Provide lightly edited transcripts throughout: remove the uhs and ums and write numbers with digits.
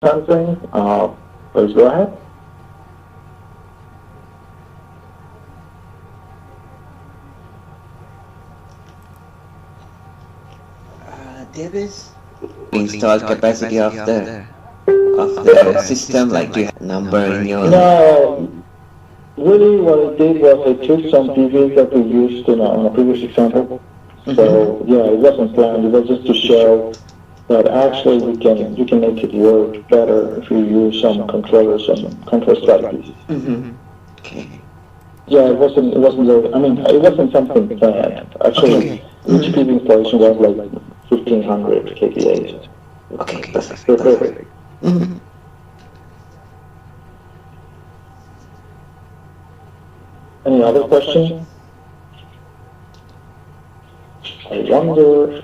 something, please go ahead. Davis, install capacity of the system, like you have number in your. No, really what I did was I took some PVs that we used in a previous example. So yeah, it wasn't planned. It was just to show that actually you can make it work better if you use some controllers and control strategies. Okay. Yeah, it wasn't really, I mean, it wasn't something planned. Actually, each PV installation was like 1500 kVA. Okay, perfect. Perfect. Any other questions? I wonder.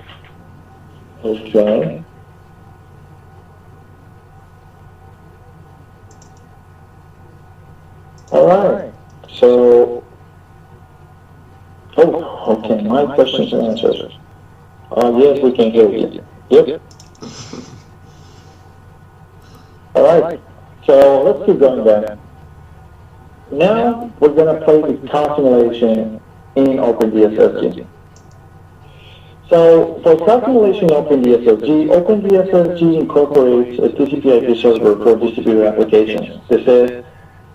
Okay. All right. So, okay. My questions are answered. Yes, we can hear you. Yep. All right. So let's keep going then. Now we're going to play the car simulation in OpenDSS. So for car simulation in OpenDSS incorporates a TCP/IP server for distributed applications. This is,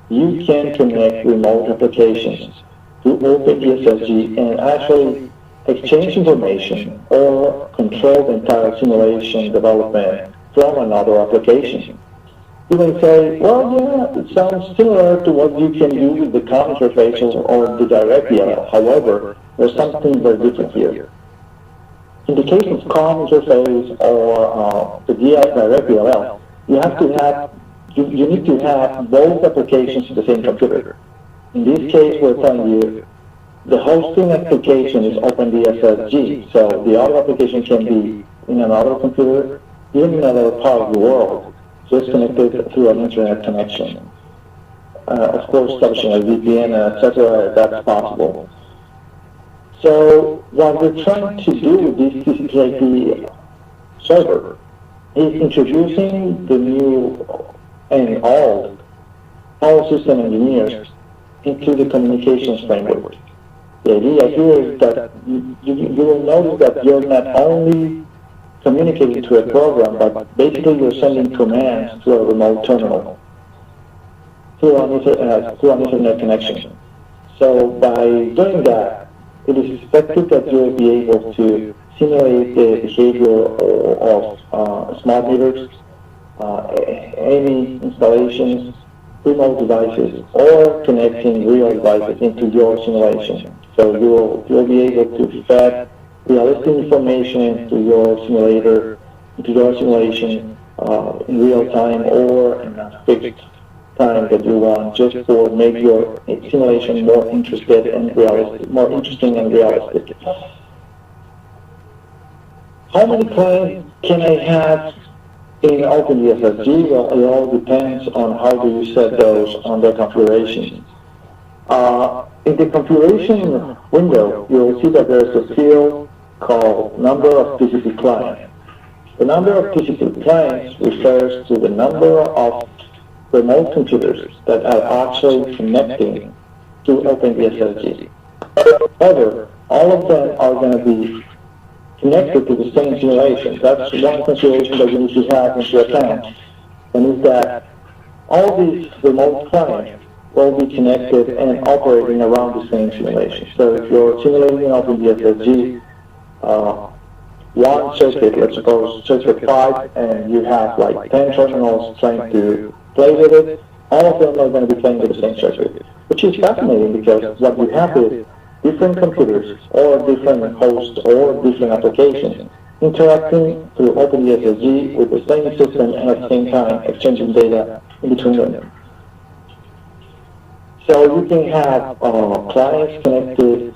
you can connect remote applications to OpenDSS and actually exchange information or control the entire simulation development from another application. You may say, well, yeah, it sounds similar to what you can do with the COM interface or the direct DLL. However, there's something very different here. In the case of COM interface or the direct DLL, you need to have both applications in the same computer. In this case, we're telling you the hosting application is OpenDSS, so the other application can be in another computer, even in another part of the world, just connected through an internet connection. Of course, establishing a VPN, etc., that's possible. So what we're trying to do with this TCP/IP server is introducing the new and old power system engineers into the communications framework. The idea here is that you will notice that you're not only communicating to a program, but basically you're sending commands to a remote terminal through an internet connection. So by doing that, it is expected that you will be able to simulate the behavior of smart meters, any installations, remote devices, or connecting real devices into your simulation. So you'll be able to fed realistic information to your simulator, into your simulation in real time or in a fixed time that you want, just for make your simulation more interesting and realistic. How many clients can I have in OpenDSS? Well, it all depends on how do you set those on the configuration. In the configuration window, you'll see that there's a field called number of TCP clients. The number of TCP clients refers to the number of remote computers that are actually connecting to OpenDSS. However, all of them are going to be connected to the same simulation. That's one consideration that you need to have into account, and is that all these remote clients will be connected and operating around the same simulation. So if you're simulating OpenDSS, one circuit, let's suppose circuit 5, and you have like 10 terminals trying to play with it, all of them are going to be playing with the same circuit, which is fascinating because what we have is different computers or different hosts or different applications interacting through OpenDSS with the same system and at the same time exchanging data in between them. So you can have clients connected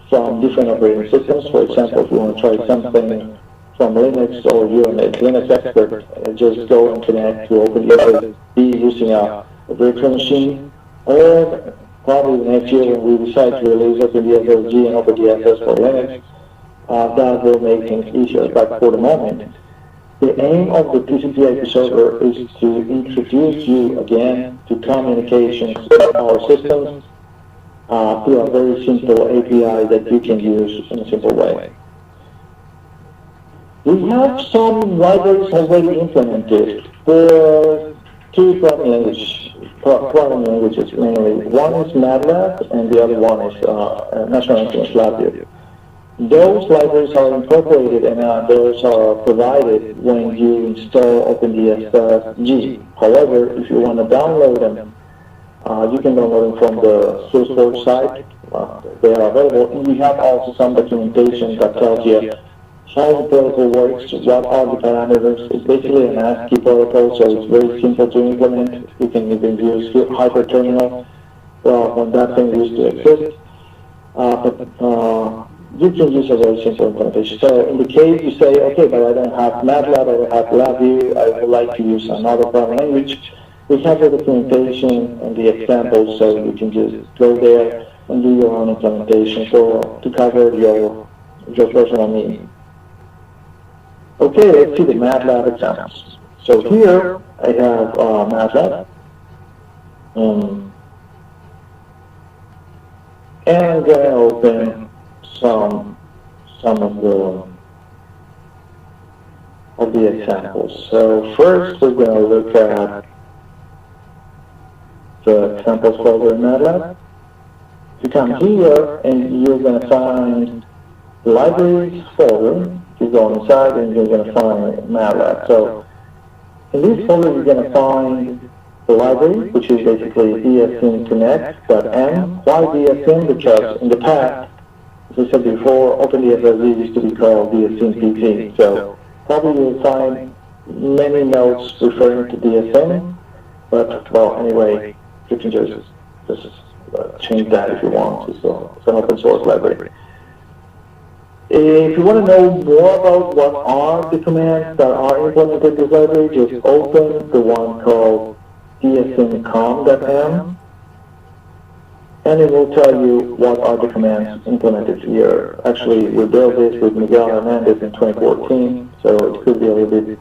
from different operating systems. For example, if you want to try something from Linux or you're a Linux expert, just go and connect to OpenDSS using a virtual machine. Or probably next year when we decide to release OpenDSS and OpenDSS for Linux, that will make things easier. But for the moment, The aim of the TCP/IP server is to introduce you again to communications in our systems through a very simple API that you can use in a simple way. We have some libraries already implemented for two programming languages mainly. One is MATLAB and the other one is National Instruments LabVIEW. Those libraries are incorporated and those are provided when you install OpenDSS-G. However, if you want to download them, you can download them from the SourceForge site. They are available. And we have also some documentation that tells you how the protocol works, what are the parameters. It's basically an ASCII protocol, so it's very simple to implement. You can even use hyperterminal when that thing used to exist. You can use a very simple implementation. So in the case you say, okay, but I don't have MATLAB, I don't have LabVIEW, I would like to use another programming language, we have the documentation and the examples, so you can just go there and do your own implementation to cover your personal needs. Okay, let's see the MATLAB examples. So here I have MATLAB. And I'm going to open some of the examples. So first we're going to look at the examples folder in MATLAB. You come here and you're going to find the libraries folder. You go inside and you're going to find MATLAB. So in this folder you're going to find the library, which is basically DSM Connect.m. Why DSM? Because in the past, as I said before, OpenDSS used to be called DSM PT. So probably you'll find many notes referring to DSM, but well, anyway, you can just change that if you want. It's an open source library. If you want to know more about what are the commands that are implemented in this library, just open the one called dsmcom.m, and it will tell you what are the commands implemented here. Actually, we built this with Miguel Hernandez in 2014, so it could be a little bit,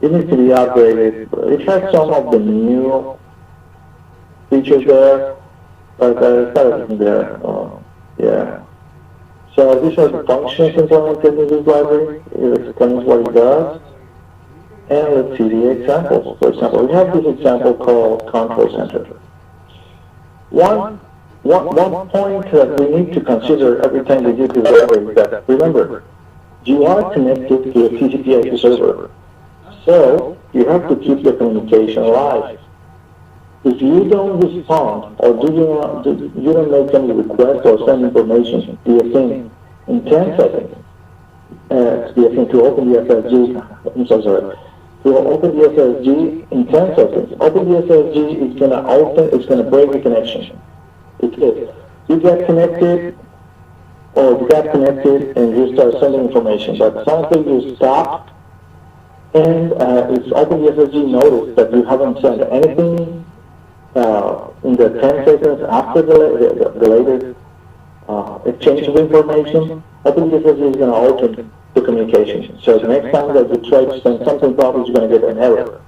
it needs to be upgraded. It has some of the new features there, but it's not everything there. Yeah. So these are the functions implemented in this library. It explains what it does. And let's see the examples. For example, we have this example called Control Center. One point that we need to consider every time we use this library is that, remember, you are connected to a TCP/IP server. So you have to keep the communication alive. If you don't respond or you don't make any request or send information via thing in 10 seconds, via thing to OpenDSS-G, I'm so sorry, to OpenDSS-G in 10 seconds, OpenDSS-G is going to open, it's going to break the connection. Because you get connected, and you start sending information, but suddenly you stop, and it's OpenDSS-G noticed that you haven't sent anything in the 10 seconds after the latest exchange of information. OpenDSS is going to open the communication. So the next time that you try to send something, probably you're going to get an error.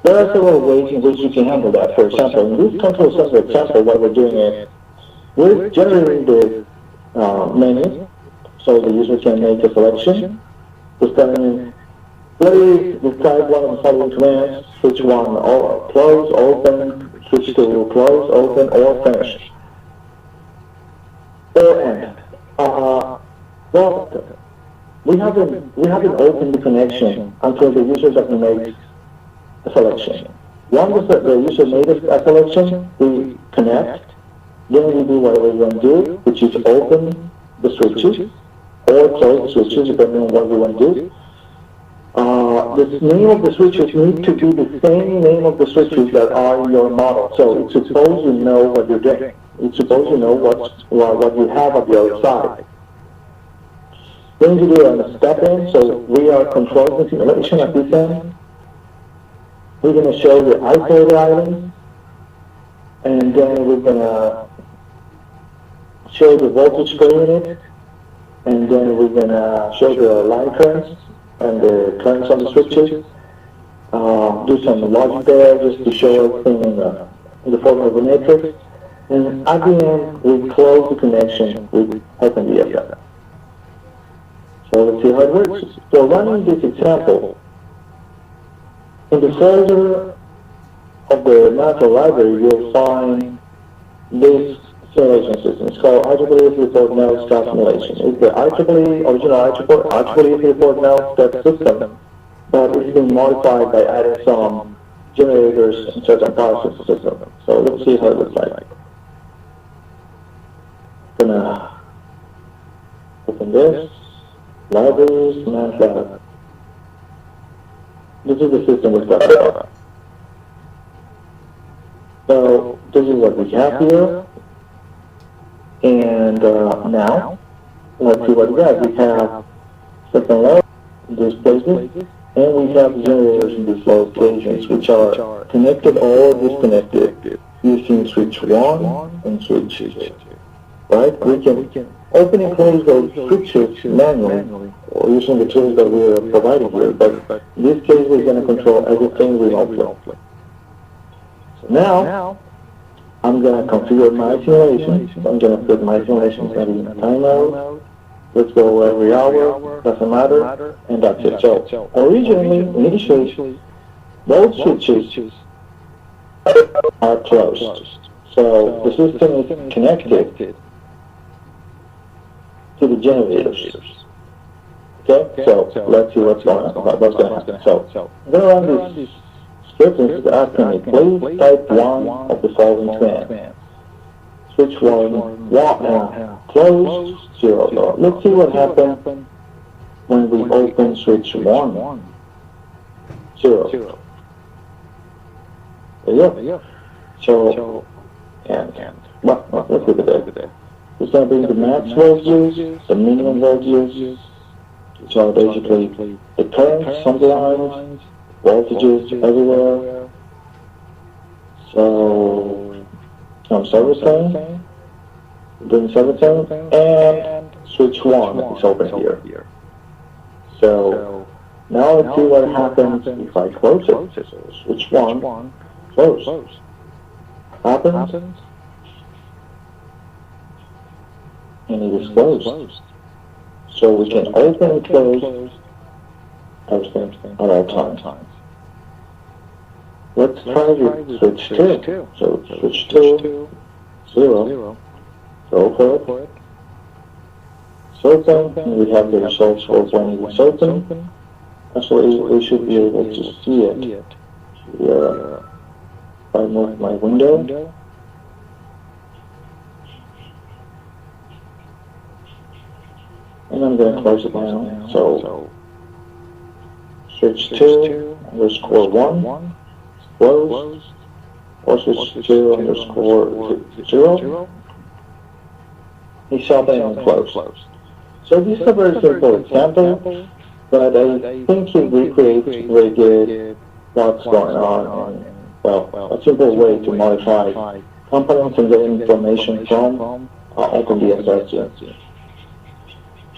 There are several ways in which you can handle that. For example, in this control center example, what we're doing is we're generating the menu, so the user can make a selection. We're telling, please describe one of the following commands, switch one, close, open, switch to close, open, or finish, or end. Well, we haven't opened the connection until the user doesn't make a selection. Once the user made a selection, we connect. Then we do what we want to do, which is open the switches or close the switches, depending on what we want to do. The name of the switches need to be the same name of the switches that are in your model. So it's supposed you know what you're doing. It's supposed you know what you have at the other side. Then you do a step-in, so we are controlling the simulation at this end. We're going to show the isolated islands, and then we're going to show the voltage per unit, and then we're going to show the line currents and the currents on the switches. Do some logic there just to show everything in the form of a matrix. And at the end, we close the connection with OpenDSS. So let's see how it works. So running this example, in the folder of the natural library, you'll find this simulation system. It's called IEEE report now step simulation. It's the IEEE original IEEE report now step system, but it's been modified by adding some generators and certain parts of the system. So let's see how it looks like. Gonna open this, libraries, MATLAB. This is the system we've got. So this is what we have here. And now, let's see what we have. We have system level, these places, and we have generators in these locations, which are connected or disconnected using switch 1 and switch 2. Right? We can open and close those switches manually or using the tools that we are providing here, but in this case we're going to control everything remotely. So now, I'm going to configure my simulation. I'm going to put my simulation setting in timeout. Let's go every hour, doesn't matter, and that's it. So initially, those switches are closed. So the system is connected to the generators. Okay, so let's see what's going to happen. So I'm going to run this script and it's asking me, please type 1 of the following commands. Switch 1, close, 0. Let's see what happens when we open switch 1, 0. There you go. So, well, let's look at that. It's going to bring the max voltages, the minimum voltages, which are basically the currents on the lines, voltages everywhere. So, service time, doing service time, and switch 1 is open here. So, now let's see what happens if I close it. So, switch 1, close. Happens. And it is closed. So we can open and close everything at all times. Let's try with switch 2. So switch 2, 0. Go for it. It's open, and we have the results for when it's open. Actually, we should be able to see it. Here, if I move my window. And I'm going to close it now. So, switch 2, underscore 1, close, or switch 2, underscore 0, it's open and closed. So this is a very simple example, but I think it recreates very good what's going on, and, well, a simple way to modify components and get information from OpenDSS.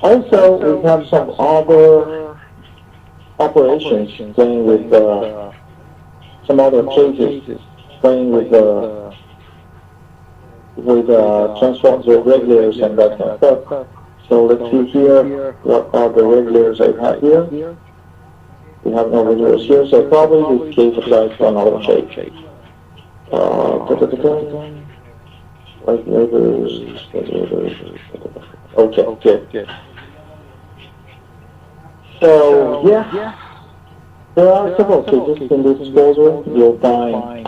Also, we have some other operations playing with some other cases, playing with transforms with regulators and that kind of stuff. So let's see here, what are the regulators I have here? We have no regulators here, so probably this case applies to another case. Regulators. Okay, good. So, yeah, there are several cases in this folder. You'll find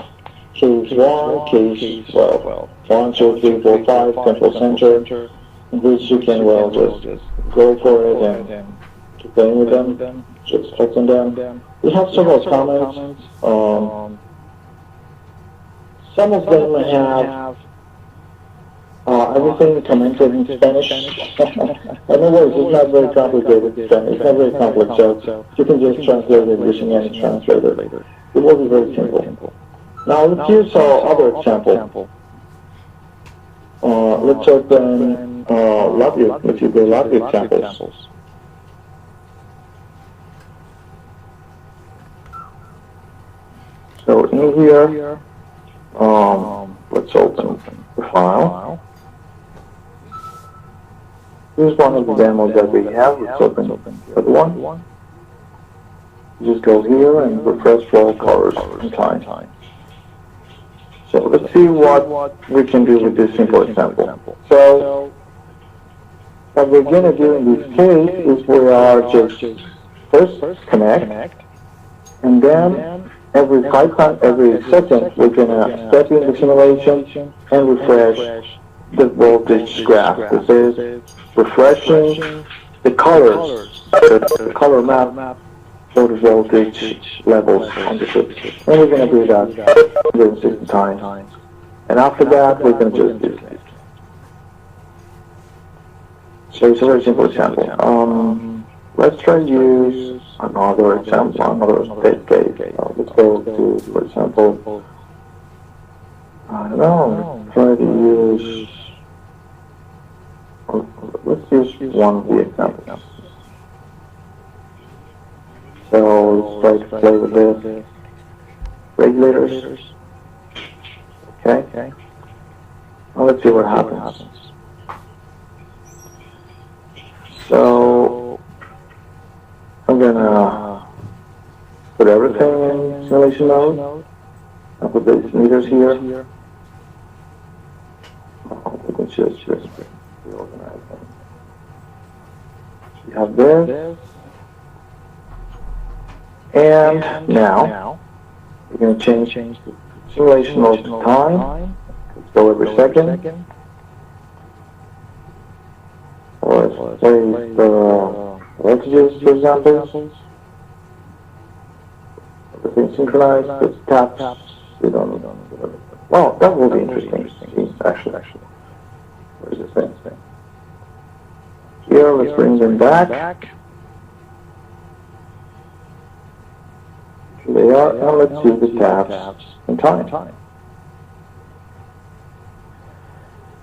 case 1, case, 1, 2, 3, 4, 5, control center, in which you can, just go for it and keep playing with them, just open them. We have several comments. Some of them have everything commented in Spanish. Anyways, it's not very complicated. It's not very complex, so you can just translate it using any translator. It will be very simple. Now let's use our other example. Let's open Latvia. Let's use the Latvia examples. So in here, let's open the file. This is one of the demos that we have. Let's open the other one. Just go here and refresh for all colors and time. So let's see what we can do with this simple example. So what we're going to do in this case is we are just first connect, and then every second we're going to step in the simulation and refresh the voltage graph. This is refreshing the colors, the color map for the voltage levels on the chip. And we're going to do that 160 times. And after that, we're going to just do this. So it's a very simple example. Let's try to use another example, another test case. Let's go to, for example, I don't know, try to use, let's use one of the examples. So let's try to play with this. Regulators. Okay. Now let's see what happens. So I'm gonna put everything in simulation mode. I'll put these meters here. We can just reorganize them. You have this. And now we're going to change the simulation mode to time. Let's go every second. Let's play the voltages, for example. Everything synchronized, the taps. We don't need them. Well, that will be interesting. Actually. Where's this thing? Here, let's bring them back. Here they are, and let's see the taps in time.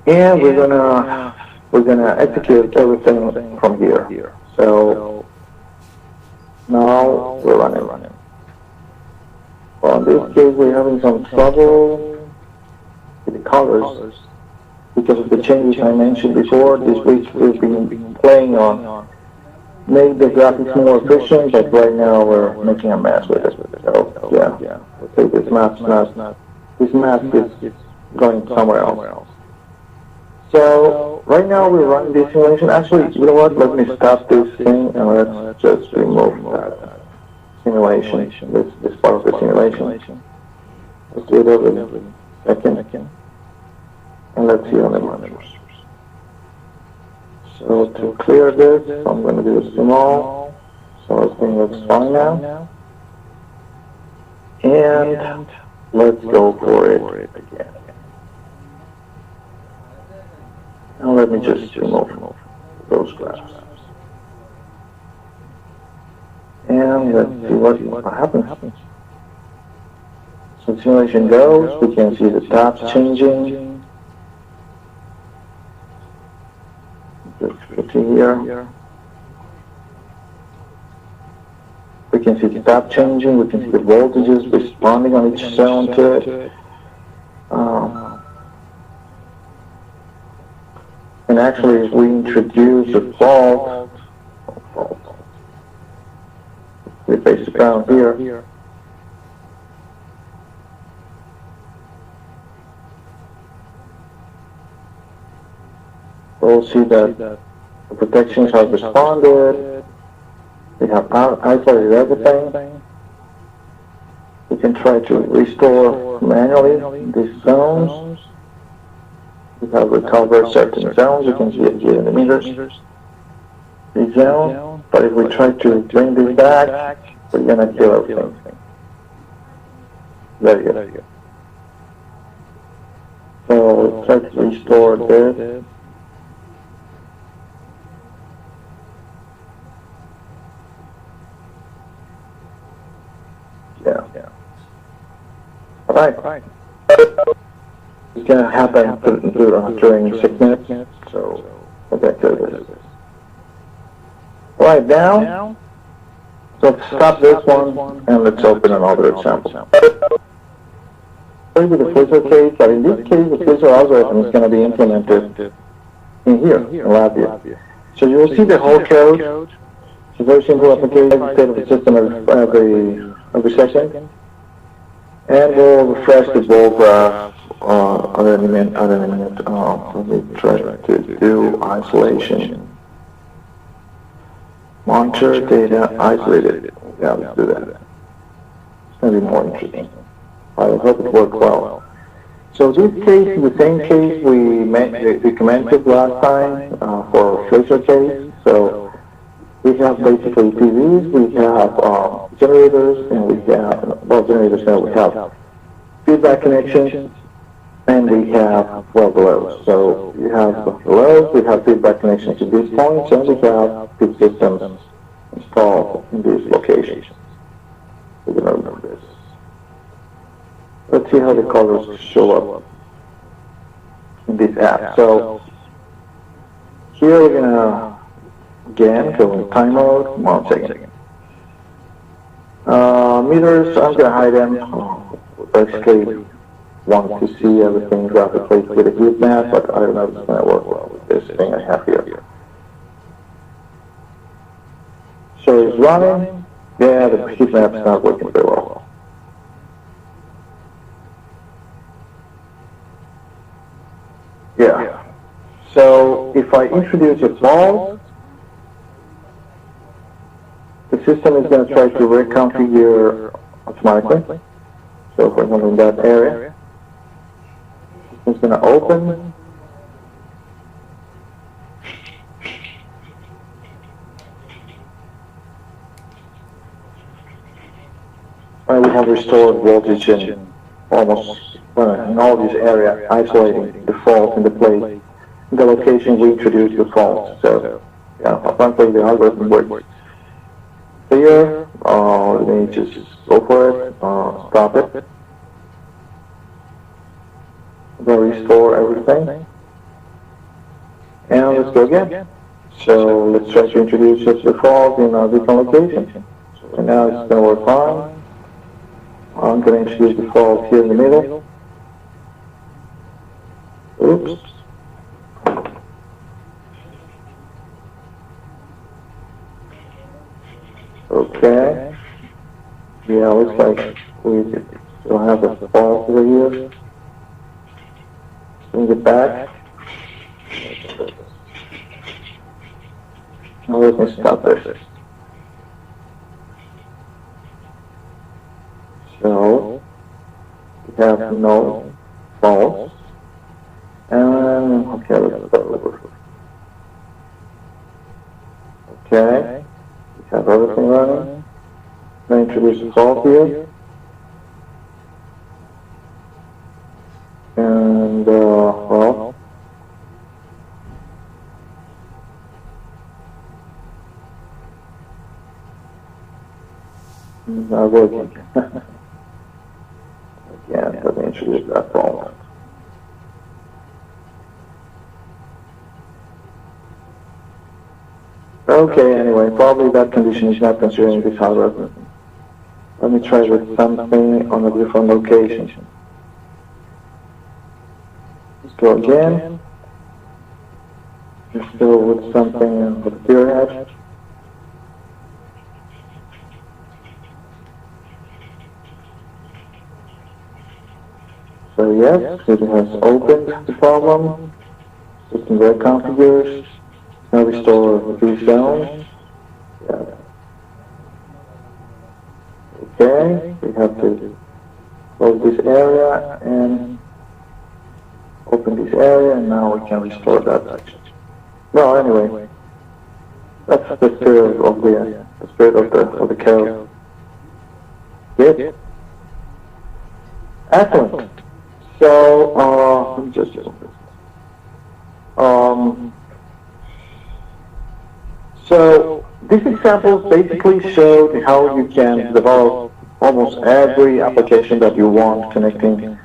And we're gonna execute everything from here. So now we're running. Well, in this case, we're having some trouble with the colors because of the changes I mentioned before. This week we've been playing on make the graphics more efficient, but right now we're making a mess with it. So yeah, let's say this map is going somewhere else. So right now we're running this simulation. Actually, you know what? Let me stop this thing and let's just remove that simulation. This part of the simulation. Let's do it every second. And let's see on the monitors. So to clear this, I'm going to do a small. So everything looks fine now. And let's go for it again. Now let me just remove those graphs. And let's see what happens. So simulation goes, we can see the taps changing. Just go to here. We can see the tap changing, we can see the voltages responding on each zone to it. And actually, if we introduce a fault, we face the ground here. We'll see that the protections have responded. We have isolated everything. We can try to restore manually these zones. We have recovered certain zones. You can see it here in the meters. The zone. But if we try to bring this back, we're going to kill everything. There you go. So let's try to restore this. Yeah. All right. It's going to happen during 6 minutes, so we'll get to this. All right, now, so let's stop this one, and let's open another example. with the Flizzle case, but in this case, the Flizzle algorithm is going to be implemented in here, in LabVIEW. So you will see the whole code. It's a very simple application, state of the system every second. And we'll refresh the ball graph other minute. Let me try to do isolation. Monitor data isolated. Yeah, let's do that. It's going to be more interesting. I hope it worked well. So this case is the same case we commented last time for Flizzle case. So we have basically PVs, we have generators, and we have, well, generators now, we have feedback connections, and we have, well, the loads. So you have the loads, we have feedback connections to these points, and we have PID systems installed in these locations. We're going to remember this. Let's see how the colors show up in this app. So here we're going to, again, go in time mode. 1 second. Meters, I'm going to hide them. Basically, want to see everything graphically with a heat map, but I don't know if it's going to work well with this thing I have here. So it's running. Yeah, the heat map's not working very well. Yeah. So if I introduce a fault, the system is going to try to reconfigure automatically. So for example, in that area, it's going to open. And we have restored voltage in almost in all these areas, isolating the fault in the place, in the location we introduced the fault. So yeah, apparently the algorithm works. Here, let me just go for it, stop it. We'll restore everything. And let's go again. So let's try to introduce just the fault in a different location. So now it's going to work fine. I'm going to introduce the fault here in the middle. Oops. Okay. Yeah, looks like we still have a fault over here. Bring it back. Now let me stop this. So we have no faults. And okay, let's start over. Okay. We have everything running. Let me introduce a fault here. And, well, it's not working. Again, let me introduce that fault. Okay, anyway, probably that condition is not considering this algorithm. Let me try with something on a different location. Let's go again. Let's go with something on the pyramid. So yes, it has opened the problem. System reconfigures. Now restore these zones. Yeah. Okay, we have to close this area and open this area, and now we can restore that. Well, anyway, that's the spirit of the code. Good. Excellent. So let me just So these examples basically showed how you can develop almost every application that you want connecting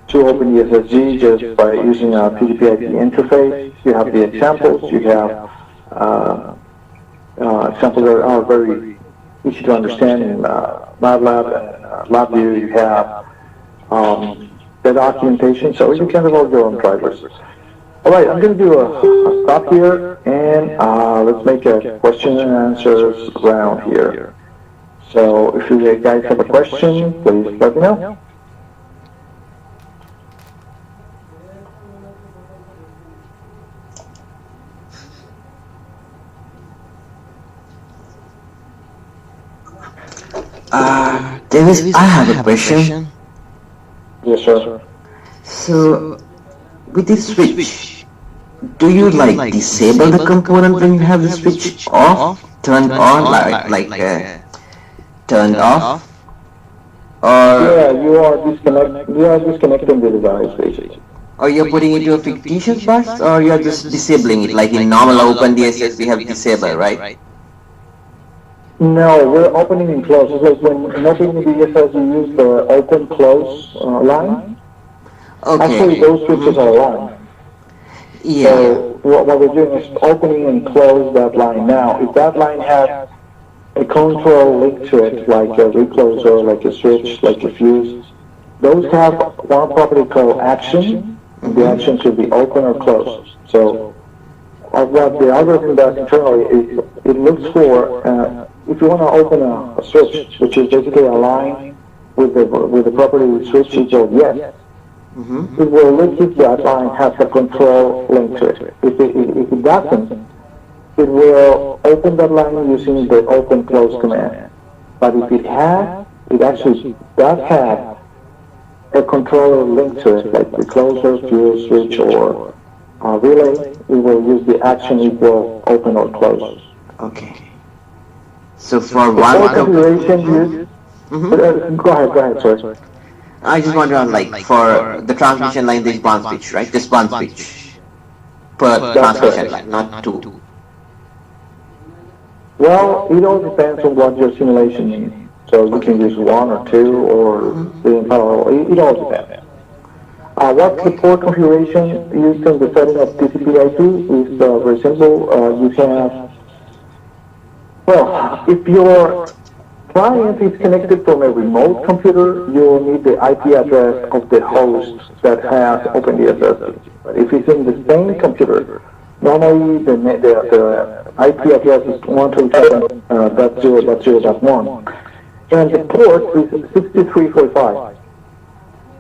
to OpenDSS just by using a TCP/IP interface. You have the examples. You have examples that are very easy to understand in MATLAB and LabVIEW. You have the documentation, so you can develop your own drivers. All right, I'm going to do a stop here, and let's make a question and answers round here. So if you guys have a question, please let me know. Davis, I have a question. Yes, sir. So, with this switch, do you like disable the component when you have the switch off, turned on, turned off, Yeah, or you are disconnecting the device basically. or you're putting it to a fictitious bus, or you're just disabling it like in normal OpenDSS we have disable, right? No, we're opening and close. It's like when in opening DSS you use the open close line. Actually, Okay. those switches are aligned. Yeah. So what we're doing is opening and close that line. Now, if that line has a control link to it, like a recloser, like a switch, like a fuse, those have one property called action. The action should be open or closed. So what the algorithm does internally is it looks for, if you want to open a switch, which is basically a line with the property switch equal yes, it will look if that line has a control link to it. If it doesn't, it will open that line using the open close command. But if it has, it actually does have a controller link to it, like the closer, fuse, switch, or relay, we will use the action equal open or close. Okay. So for The one configuration used, go ahead, sorry. I just wonder on like for the transmission line there's one switch, right? Just one switch per transmission line, not two. Well, it all depends on what your simulation needs. So you can use one or two or three in parallel. It all depends. What's the port configuration used in the setting of TCP/IP is very simple. You have, well, if your client is connected from a remote computer, you will need the IP address of the host that has OpenDSS. But if it's in the same computer, normally the IP address is 127.0.0.1, and the port is 6345.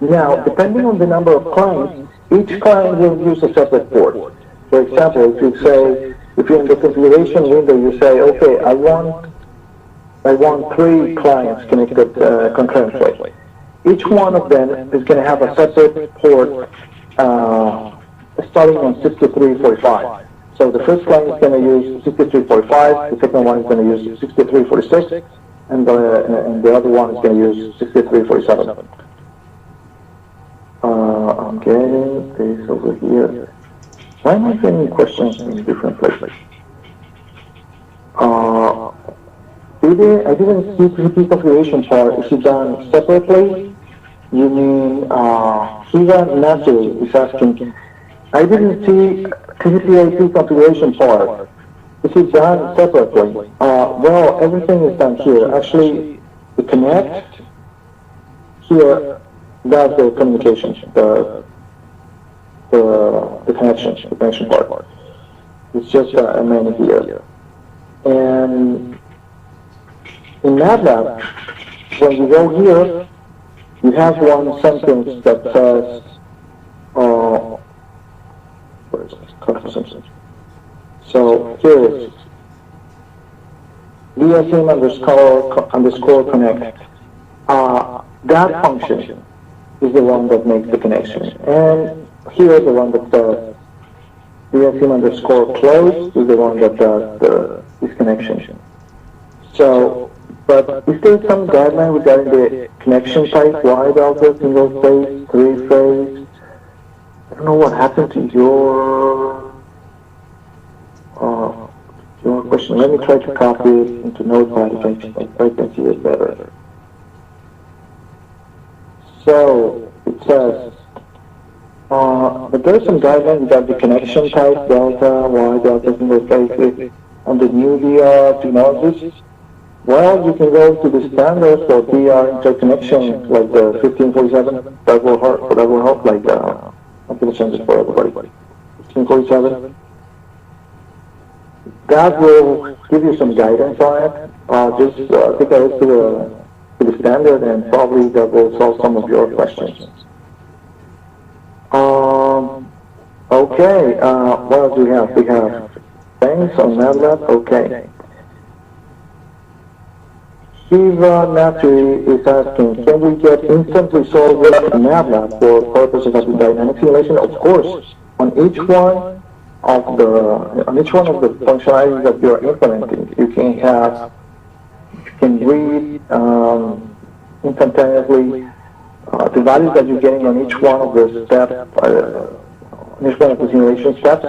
Now, depending on the number of clients, each client will use a separate port. For example, if you're in the configuration window, you say, okay, I want 3 clients connected concurrently. Each one of them is going to have a separate port starting on 6345. So the first client is going to use 6345, the second one is going to use 6346, and the other one is going to use 6347. I'm getting this over here. Why am I getting questions in different places? I didn't see TCP configuration part. Is it done separately? You mean, Siva Nasir is asking, I didn't see TCP/IP configuration part. Is it done separately? Well, everything is done here. Actually, the connect here does the communication, the connection part. It's just a menu here. And in MATLAB, when you go here, you have one sentence that says, where is it? So here it is. DSM underscore connect. That function is the one that makes the connection. And here is the one that does DSM underscore close is the one that does this connection. So, but is there some guideline regarding the connection type, wide delta, single phase, 3 phase? I don't know what happened to your question. Let me try to copy it into Notepad if I can see it better. So it says, but there's some guidelines about the connection type, delta, wide delta, single phase, on the new VR technologies. Well, you can go to the standards for PR interconnection, like the 1547. That will help. That will help. Like I'm gonna change it for everybody. 1547. That will give you some guidance on it. Just take a look to the standard, and probably that will solve some of your questions. Okay. What else do we have? We have things on MATLAB. Okay. Shiva Natri is asking, can we get instant result with MATLAB for purposes of the dynamic simulation? Of course. On each one of the functionalities that you're implementing, you can read instantaneously the values that you're getting on each one of the steps, on each one of the simulation steps.